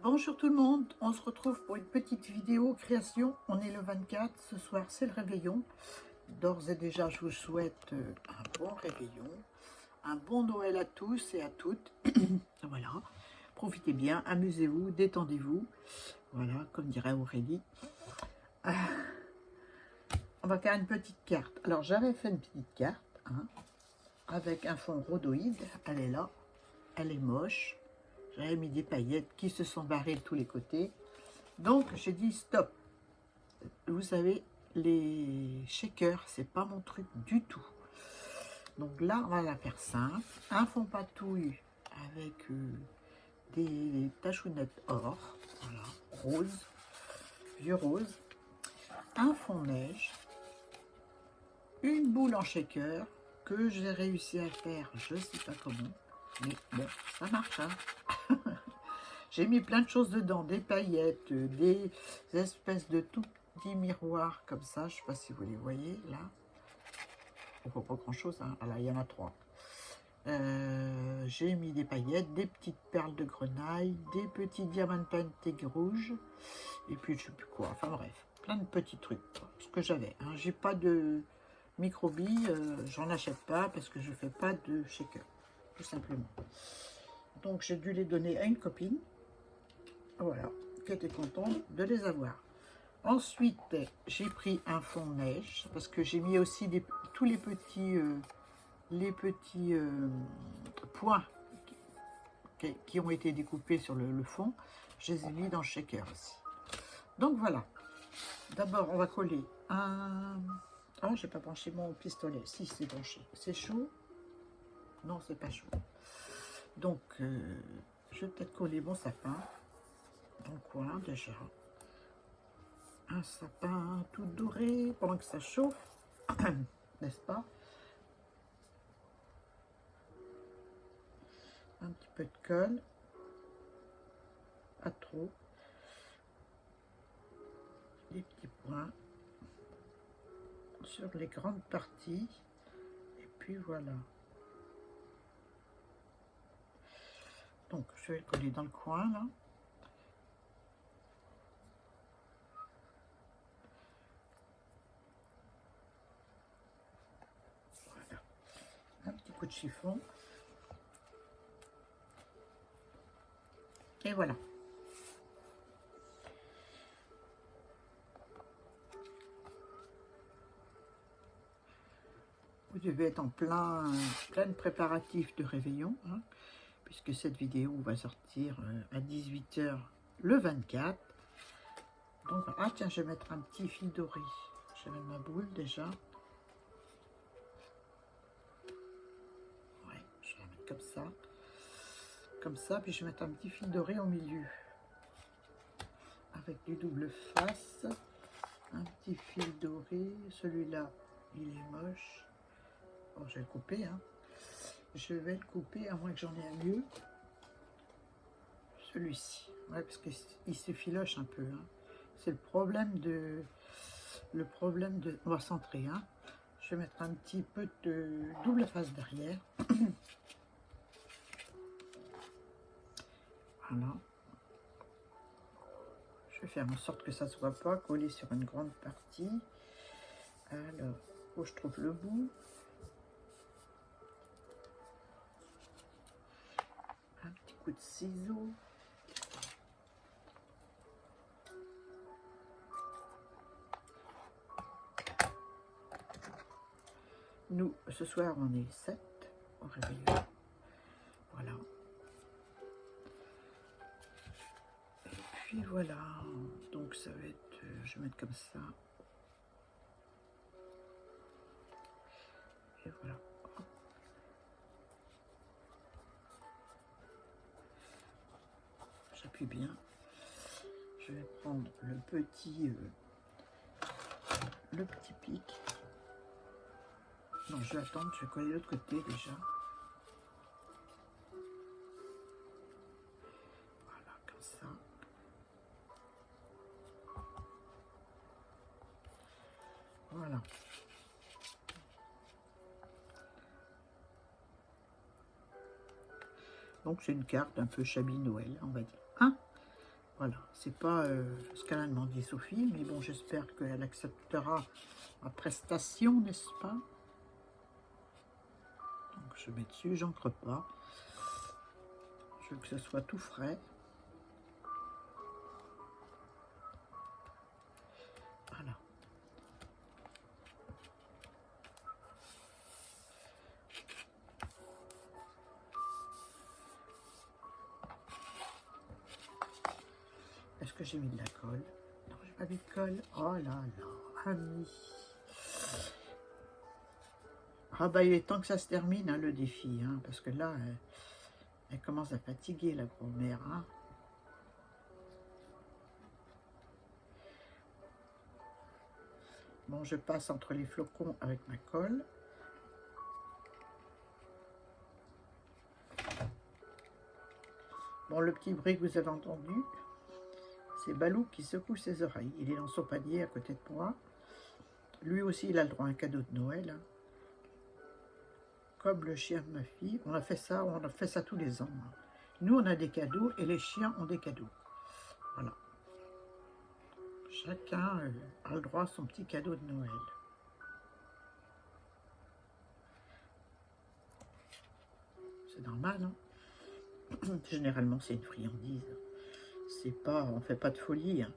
Bonjour tout le monde, on se retrouve pour une petite vidéo création. On est le 24, ce soir c'est le réveillon. D'ores et déjà je vous souhaite un bon réveillon, un bon Noël à tous et à toutes. Voilà, profitez bien, amusez-vous, détendez-vous. Voilà, comme dirait Aurélie. On va faire une petite carte. Alors j'avais fait une petite carte avec un fond rhodoïde, elle est là, elle est moche. J'avais mis des paillettes qui se sont barrées de tous les côtés. Donc j'ai dit stop. Vous savez, les shakers, c'est pas mon truc du tout. Donc là, on va la faire simple. Un fond patouille avec des tachounettes or, voilà, rose, vieux rose. Un fond neige. Une boule en shaker que j'ai réussi à faire, je sais pas comment. Mais bon, ça marche, hein. J'ai mis plein de choses dedans, des paillettes, des espèces de tout petits miroirs comme ça. Je ne sais pas si vous les voyez là. Oh, pas grand chose, hein. Ah là, il y en a 3. J'ai mis des paillettes, des petites perles de grenaille, des petits diamants peintés rouges, et puis je sais plus quoi. Enfin bref, plein de petits trucs. Ce que j'avais. Hein. J'ai pas de micro-billes, j'en achète pas parce que je fais pas de shaker, tout simplement. Donc j'ai dû les donner à une copine. Voilà, qui était contente de les avoir. Ensuite, j'ai pris un fond neige parce que j'ai mis aussi tous les petits points qui ont été découpés sur le fond. Je les ai mis dans le shaker aussi. Donc voilà. D'abord, on va coller un... Oh, j'ai pas branché mon pistolet. Si, c'est branché. C'est chaud? Non, c'est pas chaud. Donc, je vais peut-être coller mon sapin dans le coin déjà. Un sapin tout doré pendant que ça chauffe, n'est-ce pas? Un petit peu de colle, pas trop, des petits points sur les grandes parties, et puis voilà. Donc je vais le coller dans le coin là. Voilà, un petit coup de chiffon. Et voilà. Vous devez être en plein préparatif de réveillon, hein, puisque cette vidéo va sortir à 18 h le 24. Donc, ah tiens, je vais mettre un petit fil doré. Je vais mettre ma boule déjà. Ouais, je vais la mettre comme ça. Comme ça, puis je vais mettre un petit fil doré au milieu. Avec du double face. Un petit fil doré. Celui-là, il est moche. Bon, je vais le couper, hein. Je vais le couper, à moins que j'en ai un mieux. Celui-ci. Ouais, parce qu'il se filoche un peu, hein. C'est le problème de... On va centrer, hein. Je vais mettre un petit peu de double face derrière. Voilà. Je vais faire en sorte que ça ne soit pas collé sur une grande partie. Alors, où je trouve le bout. Un petit coup de ciseau. Nous, ce soir, on est 7 au réveillon. Voilà. Et puis voilà. Donc ça va être... je vais mettre comme ça. Et voilà. J'appuie bien. Je vais prendre le petit pic. Non, je vais attendre, je vais coller l'autre côté déjà. Voilà, comme ça. Voilà. Donc c'est une carte un peu Chablis Noël, on va dire. Hein? C'est pas ce qu'elle a demandé Sophie, mais bon, j'espère qu'elle acceptera ma prestation, n'est-ce pas? Donc je mets dessus, j'encre pas. Je veux que ce soit tout frais. Voilà. Est-ce que j'ai mis de la colle? Non, j'ai pas mis de colle. Oh là là, ami. Ah bah il est temps que ça se termine, hein, le défi, hein, parce que là, elle commence à fatiguer, la grand-mère. Hein. Bon, je passe entre les flocons avec ma colle. Bon, le petit bruit que vous avez entendu, c'est Balou qui secoue ses oreilles. Il est dans son panier à côté de moi. Lui aussi, il a le droit à un cadeau de Noël. Hein. Comme le chien de ma fille. On a fait ça tous les ans. Hein. Nous, on a des cadeaux et les chiens ont des cadeaux. Voilà. Chacun a le droit à son petit cadeau de Noël. C'est normal, hein. Généralement, c'est une friandise. C'est pas, on fait pas de folie. Hein.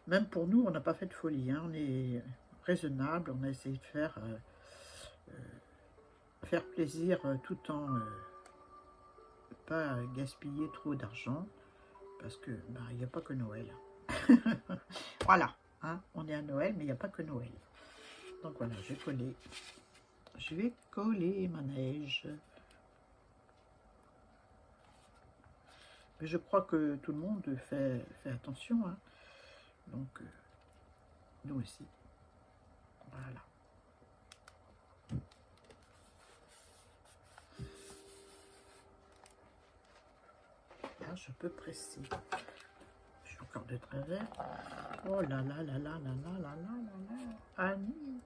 Même pour nous, on n'a pas fait de folie. Hein. On est raisonnable. On a essayé de faire plaisir tout en pas gaspiller trop d'argent. Parce que bah, il n'y a pas que Noël. Voilà. Hein. On est à Noël, mais il n'y a pas que Noël. Donc voilà, je vais coller. Je vais coller ma neige. Mais je crois que tout le monde fait attention. Hein. Donc, nous aussi. Voilà. Là, je peux presser. Je suis encore de travers. Oh là là là là là là là là là là. Annie.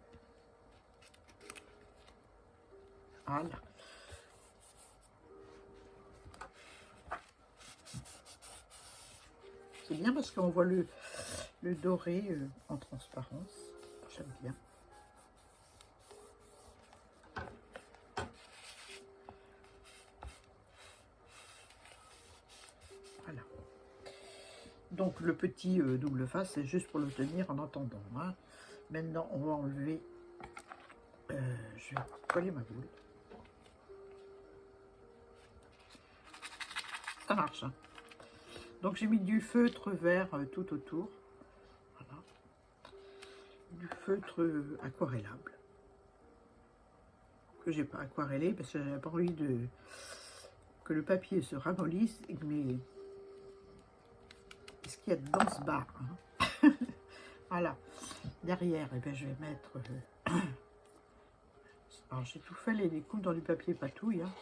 Voilà. C'est bien parce qu'on voit le doré en transparence. J'aime bien. Voilà. Donc le petit double face, c'est juste pour le tenir en attendant. Hein. Maintenant, on va enlever. Je vais coller ma boule. Ça marche. Hein. Donc j'ai mis du feutre vert tout autour. Voilà. Du feutre aquarellable. Que j'ai pas aquarellé parce que j'avais pas envie que le papier se ramollisse. Mais ce qu'il y a dans ce bar. Hein. Voilà. Derrière, eh bien, je vais mettre... Alors j'ai tout fait, les coupes dans du papier patouille. Hein.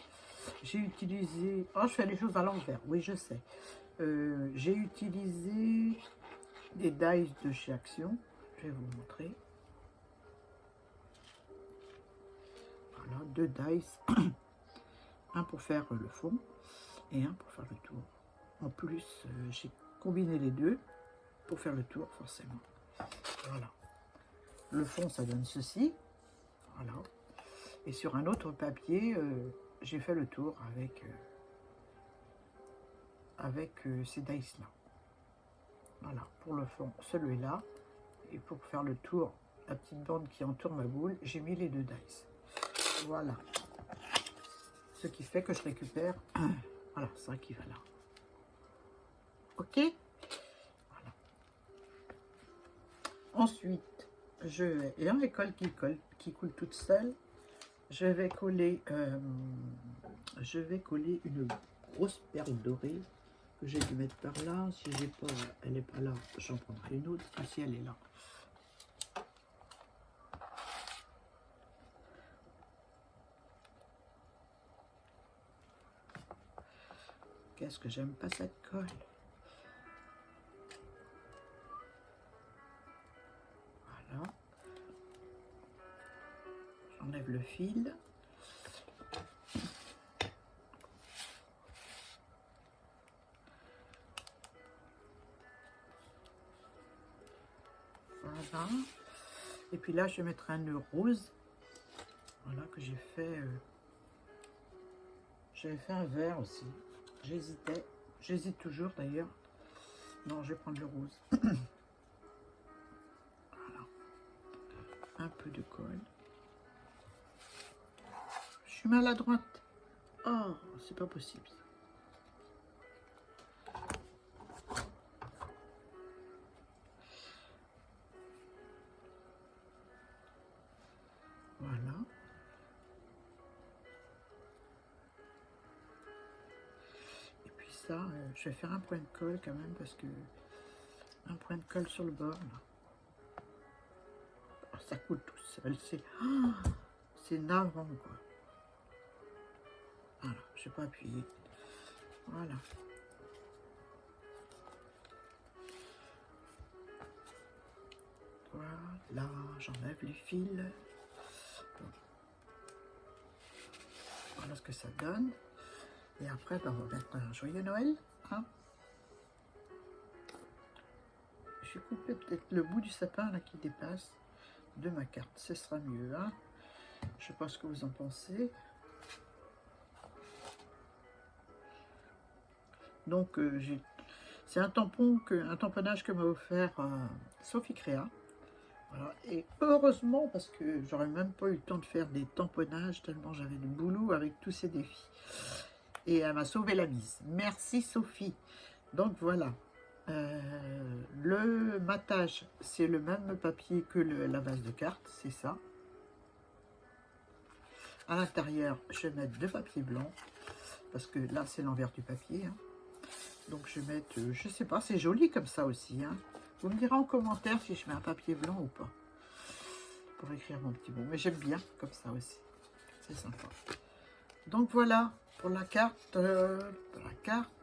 J'ai utilisé... Oh, je fais les choses à l'envers. Oui, je sais. J'ai utilisé des dies de chez Action. Je vais vous montrer. Voilà, 2 dies. Un pour faire le fond et un pour faire le tour. En plus, j'ai combiné les deux pour faire le tour, forcément. Voilà. Le fond, ça donne ceci. Voilà. Et sur un autre papier, j'ai fait le tour avec ces dice-là. Voilà, pour le fond, celui-là. Et pour faire le tour, la petite bande qui entoure ma boule, j'ai mis les 2 dice. Voilà. Ce qui fait que je récupère, voilà, ça qui va là. Ok? Voilà. Ensuite, je vais, et une colle qui coule toute seule, je vais coller une grosse perle dorée que j'ai dû mettre par là. Si j'ai pas, elle n'est pas là, j'en prendrai une autre. Si elle est là. Qu'est-ce que j'aime pas cette colle. Voilà. J'enlève le fil. Voilà. Et puis là, je vais mettre un nœud rose. Voilà, que j'ai fait. J'avais fait un vert aussi. J'hésitais. J'hésite toujours d'ailleurs. Non, je vais prendre le rose. Voilà. Un peu de colle. Je suis maladroite. Oh, c'est pas possible. Voilà. Et puis ça, je vais faire un point de colle quand même parce que un point de colle sur le bord là. Oh, ça coule tout seul. C'est navrant quoi. Voilà, je vais pas appuyer. Voilà. Voilà, j'enlève les fils. Voilà ce que ça donne. Et après, ben, on va mettre un joyeux Noël. Hein. Je vais couper peut-être le bout du sapin là qui dépasse de ma carte. Ce sera mieux. Hein. Je sais pas ce que vous en pensez. Donc, c'est un tamponnage que m'a offert Sophie Créa. Voilà. Et heureusement, parce que j'aurais même pas eu le temps de faire des tamponnages tellement j'avais du boulot avec tous ces défis. Et elle m'a sauvé la mise. Merci Sophie. Donc voilà. Le matage, c'est le même papier que la base de carte, c'est ça. À l'intérieur, je vais mettre 2 papiers blancs, parce que là, c'est l'envers du papier. Hein. Donc je vais mettre, je sais pas, c'est joli comme ça aussi. Hein. Vous me direz en commentaire si je mets un papier blanc ou pas. Pour écrire mon petit mot. Mais j'aime bien comme ça aussi. C'est sympa. Donc voilà pour la carte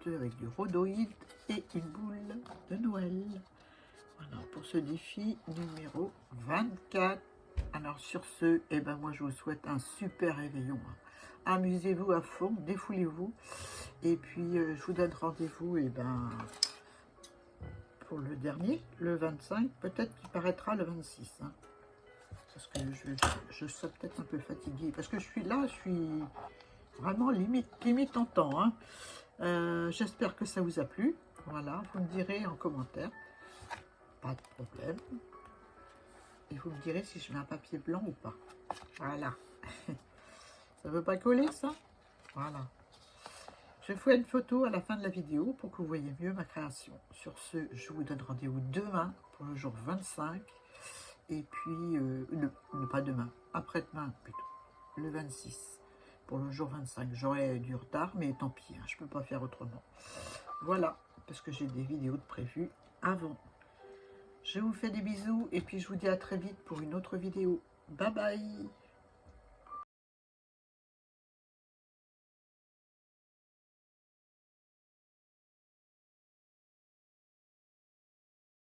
avec du rhodoïde et une boule de Noël. Voilà pour ce défi numéro 24. Alors sur ce, eh ben moi je vous souhaite un super réveillon. Hein. Amusez-vous à fond, défoulez-vous. Et puis je vous donne rendez-vous pour le dernier, le 25. Peut-être qu'il paraîtra le 26. Hein. Parce que je serai peut-être un peu fatiguée. Parce que je suis vraiment limite en temps. Hein. J'espère que ça vous a plu. Voilà, vous me direz en commentaire. Pas de problème. Et vous me direz si je mets un papier blanc ou pas. Voilà. Ça veut pas coller ça? Voilà. Je ferai une photo à la fin de la vidéo pour que vous voyez mieux ma création. Sur ce, je vous donne rendez-vous demain pour le jour 25. Et puis, pas demain, après-demain plutôt, le 26. Pour le jour 25, j'aurai du retard, mais tant pis, hein, je ne peux pas faire autrement. Voilà, parce que j'ai des vidéos de prévues avant. Je vous fais des bisous et puis je vous dis à très vite pour une autre vidéo. Bye bye!